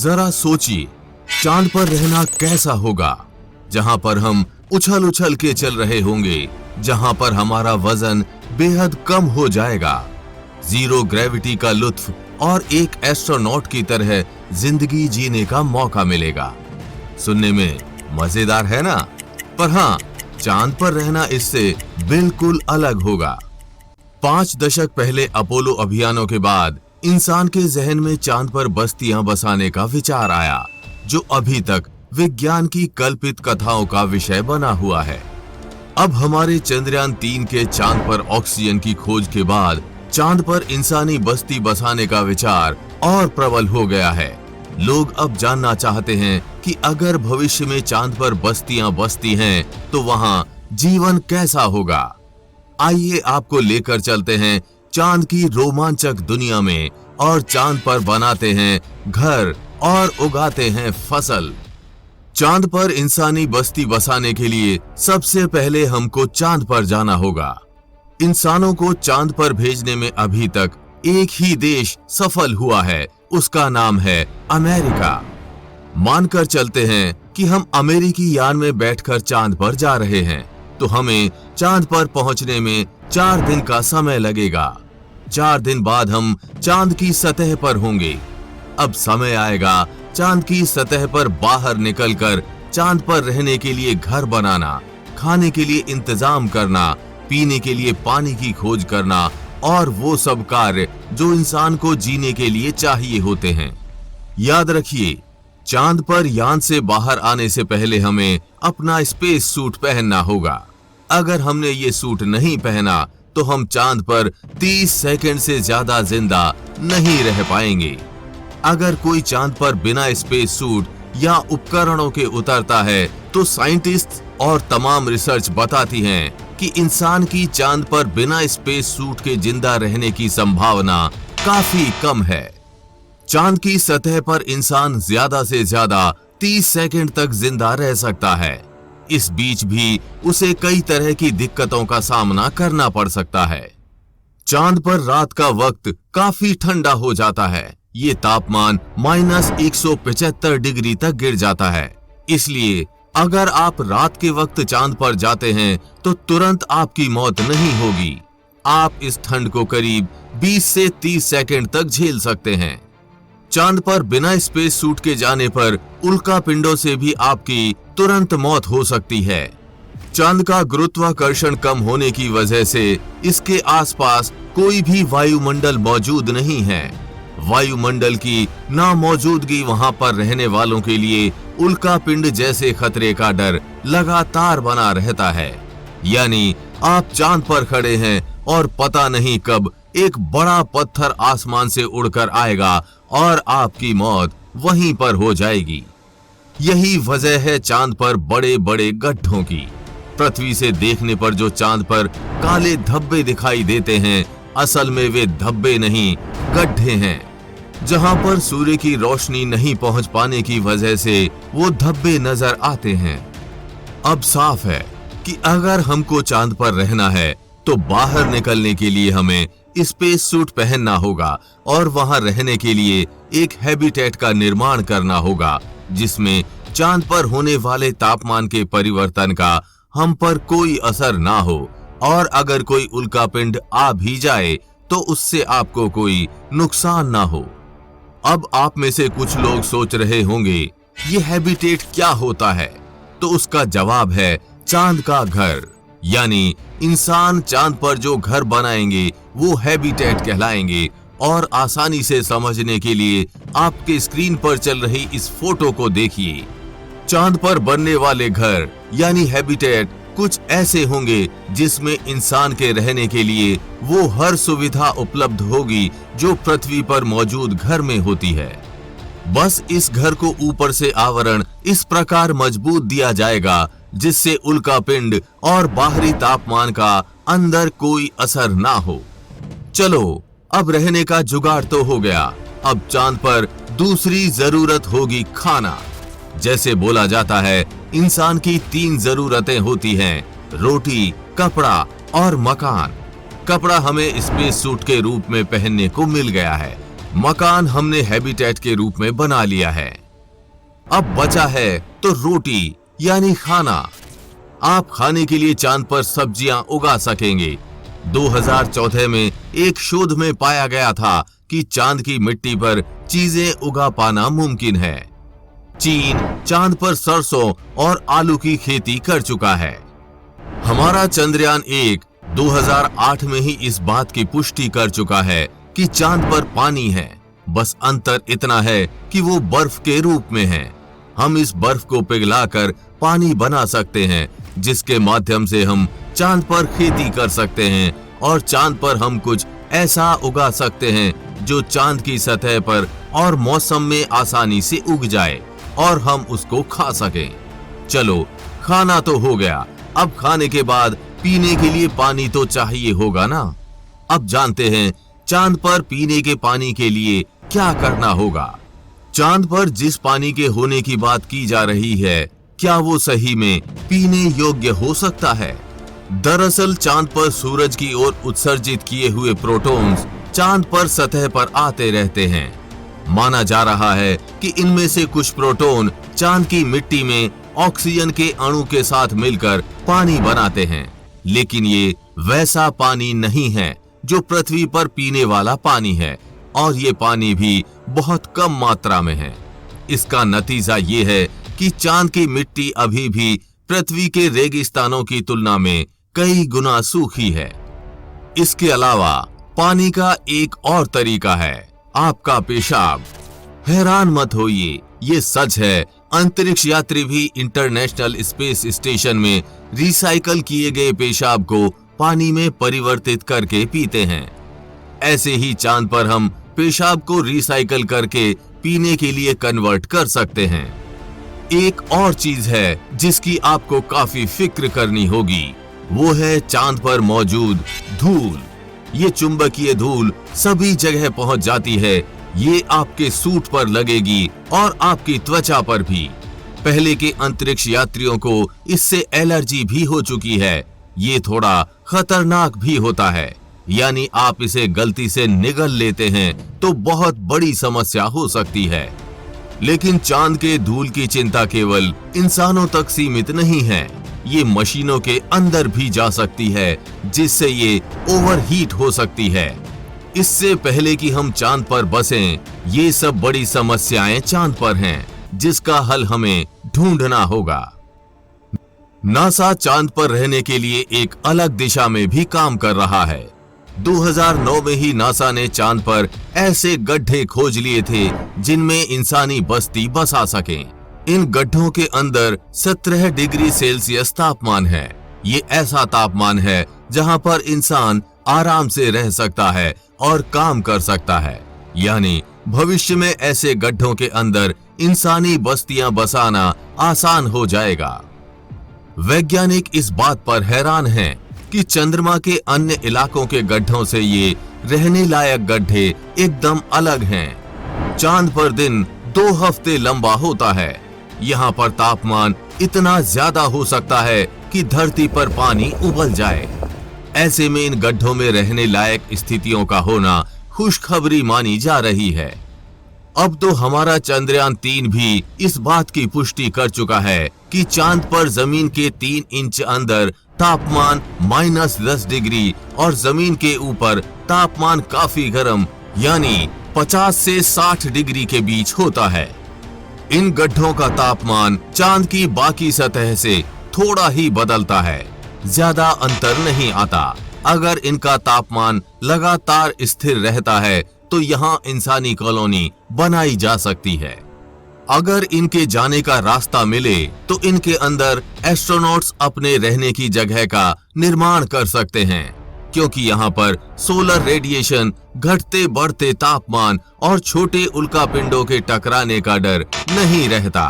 जरा सोचिए, चांद पर रहना कैसा होगा, जहां पर हम उछल उछल के चल रहे होंगे, जहां पर हमारा वजन बेहद कम हो जाएगा, जीरो ग्रेविटी का लुत्फ और एक एस्ट्रोनॉट की तरह जिंदगी जीने का मौका मिलेगा। सुनने में मजेदार है ना? पर हाँ, चांद पर रहना इससे बिल्कुल अलग होगा। 5 दशक पहले अपोलो अभियानों के बाद इंसान के जहन में चांद पर बस्तियां बसाने का विचार आया, जो अभी तक विज्ञान की कल्पित कथाओं का विषय बना हुआ है। अब हमारे चंद्रयान 3 के चांद पर ऑक्सीजन की खोज के बाद चांद पर इंसानी बस्ती बसाने का विचार और प्रबल हो गया है। लोग अब जानना चाहते हैं कि अगर भविष्य में चांद पर बस्तियां बसती हैं, तो वहां जीवन कैसा होगा। आइए आपको लेकर चलते हैं चांद की रोमांचक दुनिया में और चांद पर बनाते हैं घर और उगाते हैं फसल। चांद पर इंसानी बस्ती बसाने के लिए सबसे पहले हमको चांद पर जाना होगा। इंसानों को चांद पर भेजने में अभी तक एक ही देश सफल हुआ है, उसका नाम है अमेरिका। मानकर चलते हैं कि हम अमेरिकी यान में बैठकर चांद पर जा रहे हैं, तो हमें चांद पर पहुंचने में 4 दिन का समय लगेगा। 4 दिन बाद हम चांद की सतह पर होंगे। अब समय आएगा चांद की सतह पर बाहर निकलकर चांद पर रहने के लिए घर बनाना, खाने के लिए इंतजाम करना, पीने के लिए पानी की खोज करना और वो सब कार्य जो इंसान को जीने के लिए चाहिए होते हैं। याद रखिए, चांद पर यान से बाहर आने से पहले हमें अपना स्पेस सूट पहनना होगा। अगर हमने ये सूट नहीं पहना तो हम चांद पर 30 सेकंड से ज्यादा जिंदा नहीं रह पाएंगे। अगर कोई चांद पर बिना स्पेस सूट या उपकरणों के उतरता है, तो साइंटिस्ट और तमाम रिसर्च बताती हैं कि इंसान की चांद पर बिना स्पेस सूट के जिंदा रहने की संभावना काफी कम है। चांद की सतह पर इंसान ज्यादा से ज्यादा 30 सेकंड तक जिंदा रह सकता है। इस बीच भी उसे कई तरह की दिक्कतों का सामना करना पड़ सकता है। चांद पर रात का वक्त काफी ठंडा हो जाता है। ये तापमान -175 डिग्री तक गिर जाता है। इसलिए अगर आप रात के वक्त चांद पर जाते हैं तो तुरंत आपकी मौत नहीं होगी। आप इस ठंड को करीब 20 से 30 सेकंड तक झेल सकते हैं। चांद पर बिना स्पेस सूट के जाने पर उल्का पिंडों से भी आपकी तुरंत मौत हो सकती है। चांद का गुरुत्वाकर्षण कम होने की वजह से इसके आसपास कोई भी वायुमंडल मौजूद नहीं है। वायुमंडल की नामौजूदगी वहां पर रहने वालों के लिए उल्का पिंड जैसे खतरे का डर लगातार बना रहता है। यानी आप चांद पर खड़े हैं और पता नहीं कब एक बड़ा पत्थर आसमान से उड़कर आएगा और आपकी मौत वहीं पर हो जाएगी। यही वजह है चांद पर बड़े बड़े गड्ढों की। पृथ्वी से देखने पर जो चांद पर काले धब्बे दिखाई देते हैं, असल में वे धब्बे नहीं, गड्ढे हैं। जहां पर सूर्य की रोशनी नहीं पहुंच पाने की वजह से वो धब्बे नजर आते हैं। अब साफ है कि अगर हमको चांद पर रहना है तो बाहर निकलने के लिए हमें स्पेस सूट पहनना होगा और वहां रहने के लिए एक हैबिटेट का निर्माण करना होगा, जिसमें चांद पर होने वाले तापमान के परिवर्तन का हम पर कोई असर ना हो, और अगर कोई उल्कापिंड आ भी जाए तो उससे आपको कोई नुकसान ना हो। अब आप में से कुछ लोग सोच रहे होंगे, ये हैबिटेट क्या होता है? तो उसका जवाब है चांद का घर। यानी इंसान चांद पर जो घर बनाएंगे वो हैबिटेट कहलाएंगे। और आसानी से समझने के लिए आपके स्क्रीन पर चल रही इस फोटो को देखिए। चांद पर बनने वाले घर यानी हैबिटेट कुछ ऐसे होंगे जिसमें इंसान के रहने के लिए वो हर सुविधा उपलब्ध होगी जो पृथ्वी पर मौजूद घर में होती है। बस इस घर को ऊपर से आवरण इस प्रकार मजबूत दिया जाएगा जिससे उल्कापिंड और बाहरी तापमान का अंदर कोई असर ना हो। चलो, अब रहने का जुगाड़ तो हो गया। अब चांद पर दूसरी जरूरत होगी खाना। जैसे बोला जाता है, इंसान की 3 जरूरतें होती हैं, रोटी, कपड़ा और मकान। कपड़ा हमें स्पेस सूट के रूप में पहनने को मिल गया है। मकान हमने हैबिटेट के रूप में बना लिया है। अब बचा है तो रोटी यानी खाना। आप खाने के लिए चांद पर सब्जियां उगा सकेंगे। 2014 में एक शोध में पाया गया था कि चांद की मिट्टी पर चीजें उगा पाना मुमकिन है। चीन चांद पर सरसों और आलू की खेती कर चुका है। हमारा चंद्रयान 1 2008 में ही इस बात की पुष्टि कर चुका है कि चांद पर पानी है। बस अंतर इतना है कि वो बर्फ के रूप में है। हम इस बर्फ को पिघलाकर पानी बना सकते हैं, जिसके माध्यम से हम चांद पर खेती कर सकते हैं और चांद पर हम कुछ ऐसा उगा सकते हैं जो चांद की सतह पर और मौसम में आसानी से उग जाए और हम उसको खा सकें। चलो, खाना तो हो गया, अब खाने के बाद पीने के लिए पानी तो चाहिए होगा ना। अब जानते हैं चांद पर पीने के पानी के लिए क्या करना होगा। चांद पर जिस पानी के होने की बात की जा रही है, क्या वो सही में पीने योग्य हो सकता है? दरअसल चांद पर सूरज की ओर उत्सर्जित किए हुए प्रोटॉन्स चांद पर सतह पर आते रहते हैं। माना जा रहा है कि इनमें से कुछ प्रोटॉन चांद की मिट्टी में ऑक्सीजन के अणु के साथ मिलकर पानी बनाते हैं, लेकिन ये वैसा पानी नहीं है जो पृथ्वी पर पीने वाला पानी है, और ये पानी भी बहुत कम मात्रा में है। इसका नतीजा ये है कि चांद की मिट्टी अभी भी पृथ्वी के रेगिस्तानों की तुलना में कई गुना सूखी है। इसके अलावा पानी का एक और तरीका है, आपका पेशाब। हैरान मत होइए, ये सच है। अंतरिक्ष यात्री भी इंटरनेशनल स्पेस स्टेशन में रिसाइकल किए गए पेशाब को पानी में परिवर्तित करके पीते हैं। ऐसे ही चांद पर हम पेशाब को रिसाइकल करके पीने के लिए कन्वर्ट कर सकते हैं। एक और चीज है जिसकी आपको काफी फिक्र करनी होगी, वो है चांद पर मौजूद धूल। ये चुंबकीय धूल सभी जगह पहुंच जाती है। ये आपके सूट पर लगेगी और आपकी त्वचा पर भी। पहले के अंतरिक्ष यात्रियों को इससे एलर्जी भी हो चुकी है। ये थोड़ा खतरनाक भी होता है, यानी आप इसे गलती से निगल लेते हैं तो बहुत बड़ी समस्या हो सकती है। लेकिन चांद के धूल की चिंता केवल इंसानों तक सीमित नहीं है, ये मशीनों के अंदर भी जा सकती है, जिससे ये ओवरहीट हो सकती है। इससे पहले कि हम चांद पर बसें, ये सब बड़ी समस्याएं चांद पर हैं, जिसका हल हमें ढूंढना होगा। नासा चांद पर रहने के लिए एक अलग दिशा में भी काम कर रहा है। 2009 में ही नासा ने चांद पर ऐसे गड्ढे खोज लिए थे जिनमें इंसानी बस्ती बसा सकें। इन गड्ढों के अंदर 17 डिग्री सेल्सियस तापमान है। ये ऐसा तापमान है जहां पर इंसान आराम से रह सकता है और काम कर सकता है। यानी भविष्य में ऐसे गड्ढों के अंदर इंसानी बस्तियां बसाना आसान हो जाएगा। वैज्ञानिक इस बात पर हैरान हैं कि चंद्रमा के अन्य इलाकों के गड्ढों से ये रहने लायक गड्ढे एकदम अलग हैं। चांद पर दिन 2 हफ्ते लंबा होता है। यहाँ पर तापमान इतना ज्यादा हो सकता है कि धरती पर पानी उबल जाए। ऐसे में इन गड्ढों में रहने लायक स्थितियों का होना खुशखबरी मानी जा रही है। अब तो हमारा चंद्रयान 3 भी इस बात की पुष्टि कर चुका है कि चांद पर जमीन के 3 इंच अंदर तापमान -10 डिग्री और जमीन के ऊपर तापमान काफी गर्म यानी 50 से 60 डिग्री के बीच होता है। इन गड्ढों का तापमान चांद की बाकी सतह से थोड़ा ही बदलता है, ज्यादा अंतर नहीं आता। अगर इनका तापमान लगातार स्थिर रहता है तो यहाँ इंसानी कॉलोनी बनाई जा सकती है। अगर इनके जाने का रास्ता मिले तो इनके अंदर एस्ट्रोनॉट्स अपने रहने की जगह का निर्माण कर सकते हैं, क्योंकि यहाँ पर सोलर रेडिएशन, घटते बढ़ते तापमान और छोटे उल्कापिंडों के टकराने का डर नहीं रहता।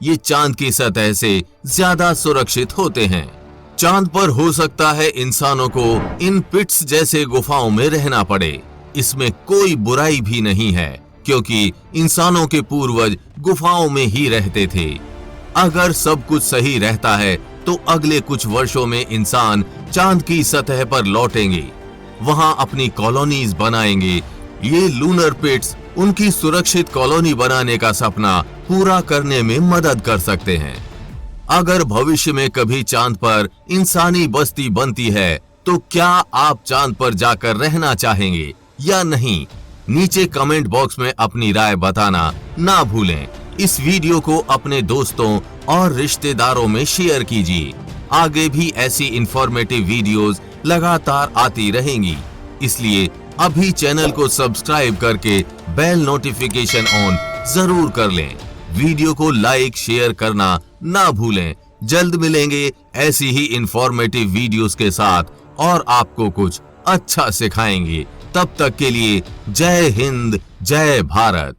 ये चांद की सतह से ज्यादा सुरक्षित होते हैं। चांद पर हो सकता है इंसानों को इन पिट्स जैसे गुफाओं में रहना पड़े। इसमें कोई बुराई भी नहीं है, क्योंकि इंसानों के पूर्वज गुफाओं में ही रहते थे। अगर सब कुछ सही रहता है तो अगले कुछ वर्षों में इंसान चांद की सतह पर लौटेंगे, वहां अपनी कॉलोनीज बनाएंगे। ये लूनर पिट्स उनकी सुरक्षित कॉलोनी बनाने का सपना पूरा करने में मदद कर सकते हैं। अगर भविष्य में कभी चांद पर इंसानी बस्ती बनती है तो क्या आप चांद पर जाकर रहना चाहेंगे या नहीं? नीचे कमेंट बॉक्स में अपनी राय बताना ना भूलें। इस वीडियो को अपने दोस्तों और रिश्तेदारों में शेयर कीजिए। आगे भी ऐसी इंफॉर्मेटिव वीडियोस लगातार आती रहेंगी, इसलिए अभी चैनल को सब्सक्राइब करके बेल नोटिफिकेशन ऑन जरूर कर लें। वीडियो को लाइक शेयर करना ना भूलें। जल्द मिलेंगे ऐसी ही इंफॉर्मेटिव वीडियोस के साथ और आपको कुछ अच्छा सिखाएंगे। तब तक के लिए जय हिंद, जय भारत।